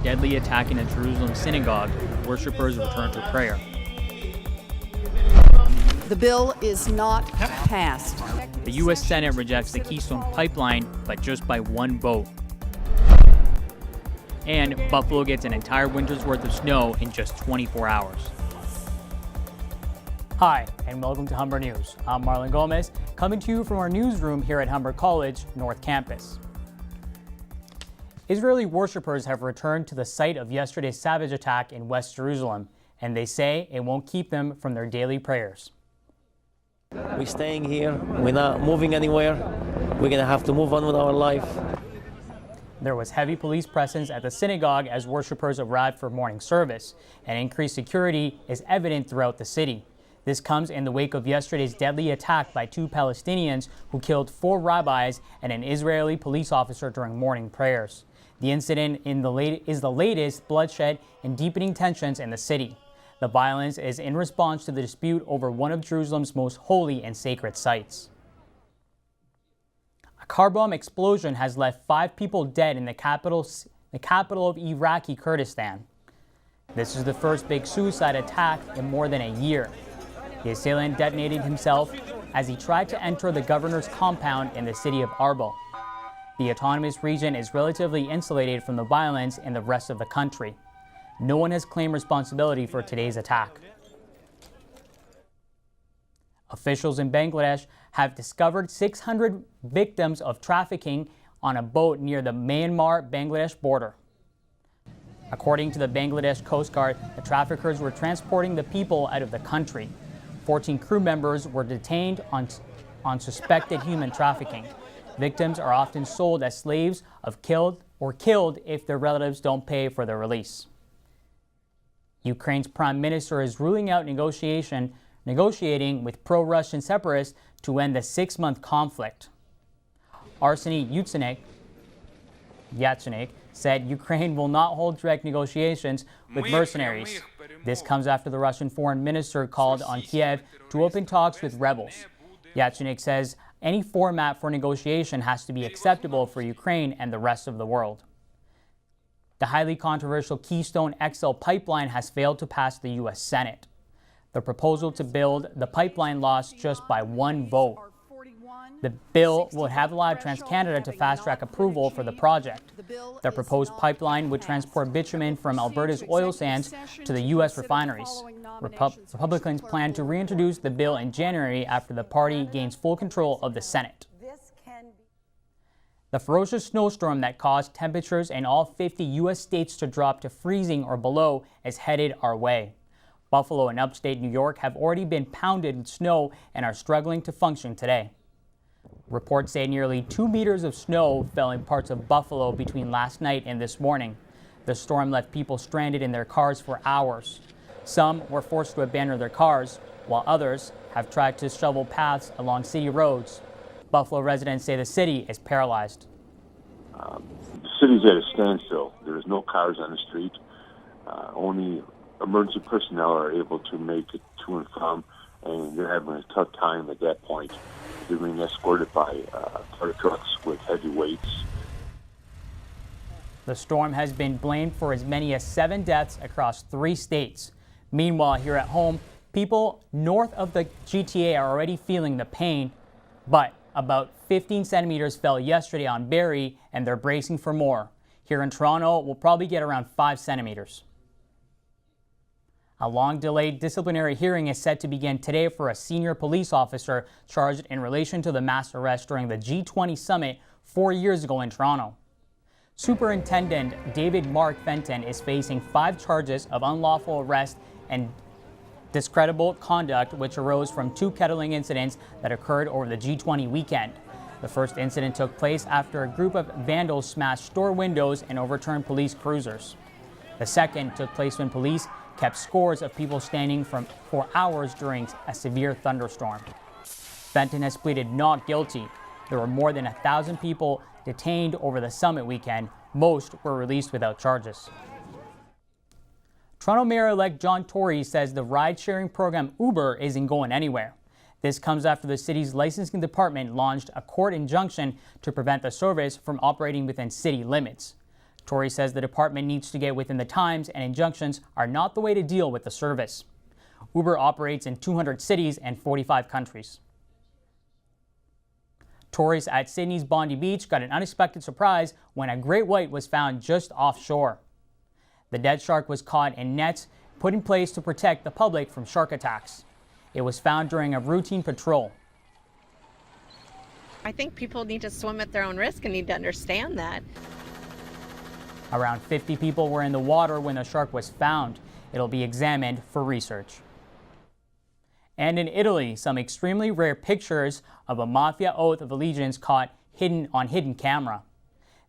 deadly attack in a Jerusalem synagogue, worshippers returned for prayer. The bill is not passed. The U.S. Senate rejects the Keystone Pipeline, but just by one vote. And Buffalo gets an entire winter's worth of snow in just 24 hours. Hi, and welcome to Humber News. I'm Marlon Gomez, coming to you from our newsroom here at Humber College, North Campus. Israeli worshippers have returned to the site of yesterday's savage attack in West Jerusalem, and they say it won't keep them from their daily prayers. We're staying here, we're not moving anywhere, we're going to have to move on with our life. There was heavy police presence at the synagogue as worshippers arrived for morning service, and increased security is evident throughout the city. This comes in the wake of yesterday's deadly attack by two Palestinians who killed 4 rabbis and an Israeli police officer during morning prayers. The incident is the latest bloodshed and deepening tensions in the city. The violence is in response to the dispute over one of Jerusalem's most holy and sacred sites. A car bomb explosion has left 5 people dead in the capital of Iraqi Kurdistan. This is the first big suicide attack in more than a year. The assailant detonated himself as he tried to enter the governor's compound in the city of Arbil. The autonomous region is relatively insulated from the violence in the rest of the country. No one has claimed responsibility for today's attack. Officials in Bangladesh have discovered 600 victims of trafficking on a boat near the Myanmar-Bangladesh border. According to the Bangladesh Coast Guard, the traffickers were transporting the people out of the country. 14 crew members were detained on suspected human trafficking. Victims are often sold as slaves killed if their relatives don't pay for their release. Ukraine's prime minister is ruling out negotiating with pro-Russian separatists to end the 6-month conflict. Arseniy Yatsenyuk said Ukraine will not hold direct negotiations with mercenaries. This comes after the Russian foreign minister called on Kiev to open talks with rebels. Yatsenyuk says any format for negotiation has to be acceptable for Ukraine and the rest of the world. The highly controversial Keystone XL pipeline has failed to pass the U.S. Senate. The proposal to build the pipeline lost just by one vote. The bill would have allowed TransCanada to fast-track approval for the project. The proposed pipeline would transport bitumen from Alberta's oil sands to the U.S. refineries. Republicans plan to reintroduce the bill in January after the party gains full control of the Senate. The ferocious snowstorm that caused temperatures in all 50 U.S. states to drop to freezing or below is headed our way. Buffalo and upstate New York have already been pounded with snow and are struggling to function today. Reports say nearly 2 meters of snow fell in parts of Buffalo between last night and this morning. The storm left people stranded in their cars for hours. Some were forced to abandon their cars, while others have tried to shovel paths along city roads. Buffalo residents say the city is paralyzed. The city's at a standstill. There's no cars on the street. Only emergency personnel are able to make it to and from, and they're having a tough time at that point. They're being escorted by fire trucks with heavy weights. The storm has been blamed for as many as 7 deaths across 3 states. Meanwhile, here at home, people north of the GTA are already feeling the pain, but about 15 centimeters fell yesterday on Barrie, and they're bracing for more. Here in Toronto, we'll probably get around 5 centimeters. A long-delayed disciplinary hearing is set to begin today for a senior police officer charged in relation to the mass arrest during the G20 summit 4 years ago in Toronto. Superintendent David Mark Fenton is facing 5 charges of unlawful arrest and discreditable conduct, which arose from 2 kettling incidents that occurred over the G20 weekend. The first incident took place after a group of vandals smashed store windows and overturned police cruisers. The second took place when police kept scores of people standing for hours during a severe thunderstorm. Fenton has pleaded not guilty. There were more than 1,000 people detained over the summit weekend. Most were released without charges. Toronto Mayor-elect John Tory says the ride-sharing program Humber isn't going anywhere. This comes after the city's licensing department launched a court injunction to prevent the service from operating within city limits. Tory says the department needs to get within the times and injunctions are not the way to deal with the service. Humber operates in 200 cities and 45 countries. Tourists at Sydney's Bondi Beach got an unexpected surprise when a great white was found just offshore. The dead shark was caught in nets put in place to protect the public from shark attacks. It was found during a routine patrol. I think people need to swim at their own risk and need to understand that. Around 50 people were in the water when the shark was found. It'll be examined for research. And in Italy, some extremely rare pictures of a mafia oath of allegiance caught on hidden camera.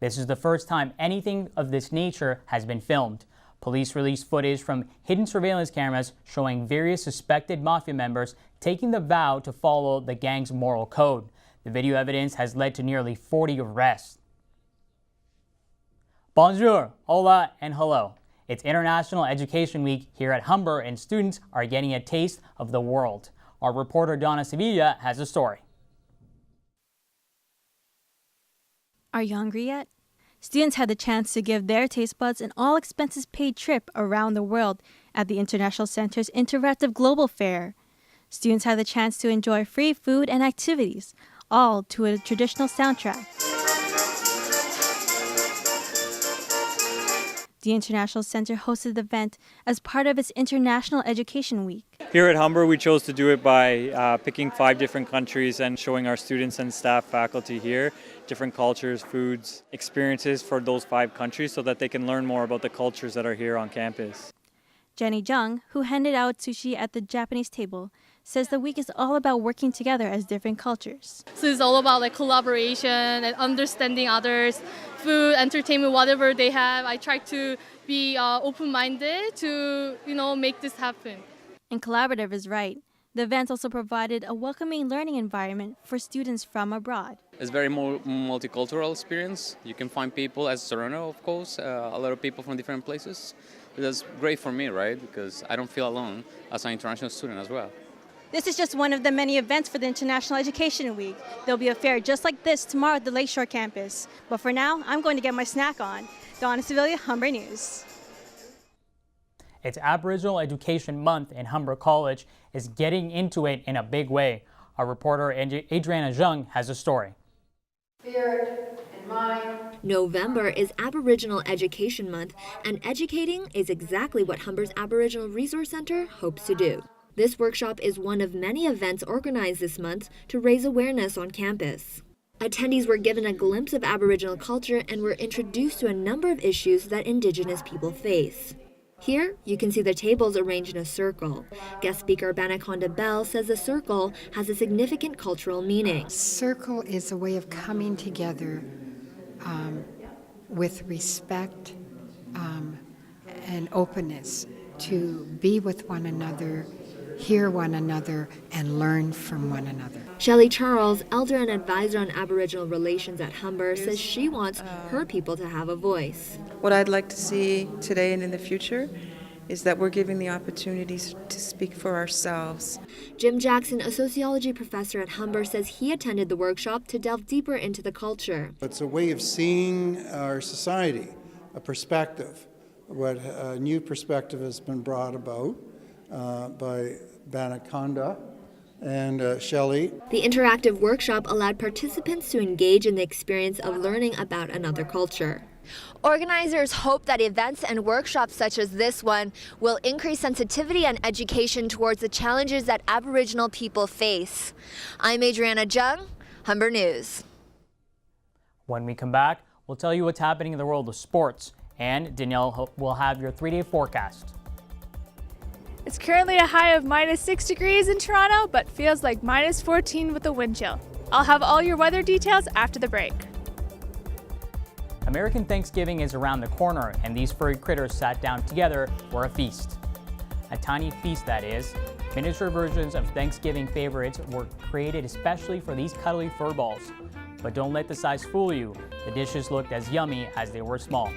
This is the first time anything of this nature has been filmed. Police released footage from hidden surveillance cameras showing various suspected mafia members taking the vow to follow the gang's moral code. The video evidence has led to nearly 40 arrests. Bonjour, hola, and hello. It's International Education Week here at Humber, and students are getting a taste of the world. Our reporter Donna Sevilla has a story. Are you hungry yet? Students had the chance to give their taste buds an all-expenses-paid trip around the world at the International Center's Interactive Global Fair. Students had the chance to enjoy free food and activities, all to a traditional soundtrack. The International Center hosted the event as part of its International Education Week. Here at Humber, we chose to do it by picking 5 different countries and showing our students and staff, faculty here, different cultures, foods, experiences for those 5 countries so that they can learn more about the cultures that are here on campus. Jenny Jung, who handed out sushi at the Japanese table, says the week is all about working together as different cultures. So it's all about collaboration and understanding others, food, entertainment, whatever they have. I try to be open-minded to, make this happen. And collaborative is right. The event also provided a welcoming learning environment for students from abroad. It's a very multicultural experience. You can find people, as Toronto, of course, a lot of people from different places. That's great for me, right? Because I don't feel alone as an international student as well. This is just one of the many events for the International Education Week. There'll be a fair just like this tomorrow at the Lakeshore campus. But for now, I'm going to get my snack on. Donna Sevilla, Humber News. It's Aboriginal Education Month, and Humber College is getting into it in a big way. Our reporter Adriana Zheng has a story. Spirit and mind. November is Aboriginal Education Month, and educating is exactly what Humber's Aboriginal Resource Center hopes to do. This workshop is one of many events organized this month to raise awareness on campus. Attendees were given a glimpse of Aboriginal culture and were introduced to a number of issues that Indigenous people face. Here, you can see the tables arranged in a circle. Guest speaker Banaconda Bell says the circle has a significant cultural meaning. Circle is a way of coming together with respect and openness to be with one another, hear one another, and learn from one another. Shelley Charles, elder and advisor on Aboriginal relations at Humber, says she wants her people to have a voice. What I'd like to see today and in the future is that we're giving the opportunities to speak for ourselves. Jim Jackson, a sociology professor at Humber, says he attended the workshop to delve deeper into the culture. It's a way of seeing our society, a perspective. What a new perspective has been brought about by Banaconda and Shelley. The interactive workshop allowed participants to engage in the experience of learning about another culture. Organizers hope that events and workshops such as this one will increase sensitivity and education towards the challenges that Aboriginal people face. I'm Adriana Jung, Humber News. When we come back, we'll tell you what's happening in the world of sports, and Danielle will have your 3-day forecast. It's currently a high of -6 degrees in Toronto, but feels like -14 with a wind chill. I'll have all your weather details after the break. American Thanksgiving is around the corner, and these furry critters sat down together for a feast. A tiny feast, that is. Miniature versions of Thanksgiving favorites were created especially for these cuddly fur balls. But don't let the size fool you. The dishes looked as yummy as they were small.